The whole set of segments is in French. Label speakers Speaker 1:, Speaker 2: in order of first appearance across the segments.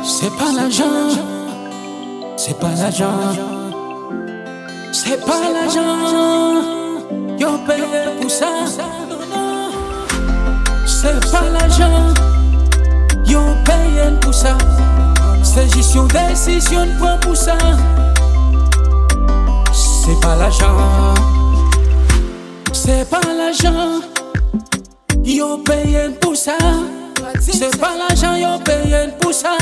Speaker 1: C'est pas l'argent, c'est pas l'argent, c'est pas l'argent, yo paye pour ça. C'est pas l'argent, yo paye pour ça. C'est juste une décision prend pour ça. C'est pas l'argent, c'est pas l'argent, yo paye pour ça. C'est pas l'argent, yo paye pour ça.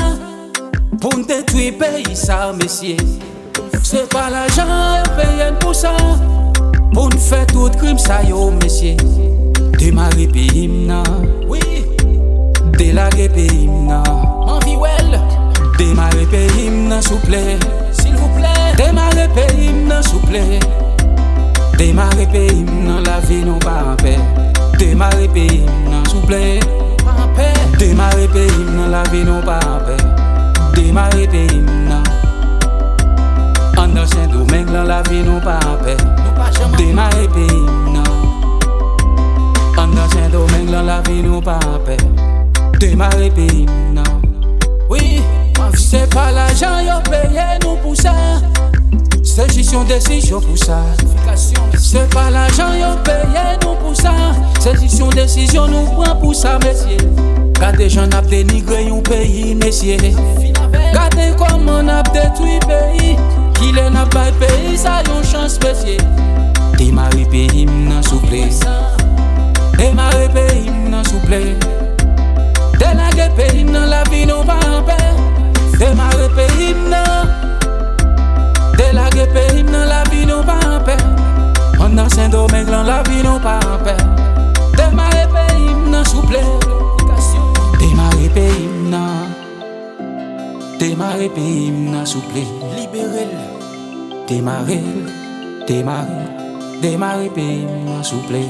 Speaker 1: Pour nous détruire pays ça, messieurs. C'est pas l'argent, yo paye pour ça. Pour nous faire tout crime ça, yo, messieurs. Démarrer pays, m'na. Oui. Délaguer pays, m'na. Enviwell. Démarrer pays, m'na, s'il vous plaît. S'il vous plaît. Démarrer pays, m'na, s'il vous plaît. Démarrer pays, m'na, la vie nous pas en paix. Démarrer pays, m'na, s'il vous plaît. Démarrer pays, m'na, la vie nous pas en paix. Démarrer pays, m'na. En ancien domaine, la vie nous pas en paix. Démarrer pays, m'na. En ancien domaine, la vie nous pas en paix. Démarrer pays, m'na. Oui, c'est pas l'argent, yo paye nous pour ça. C'est juste une décision pour ça. C'est pas l'argent, yo paye nous pour ça. C'est juste une décision nous prend pour ça, messieurs. Gardez gens n'a dénigré un pays, messieurs. Gardez comment on a détruit pays. Qui les n'a pas pays, ça a une chance, messieurs. Démarrer pays, m'na, s'il vous plaît. Démarrer pays, m'na, s'il vous plaît. Délaguer pays, m'na, la vie nous pas en paix. Démarrer pays, m'na. Délaguer pays, m'na, la vie nous pas en paix. En ancien domaine, la vie nous pas en paix. Démarrer pays, m'na, s'il vous plaît. Démarrer pays, m'na. Démarrer pays, m'na, s'il vous plaît. Libérez-le. Démarrer pays, m'na, s'il vous plaît.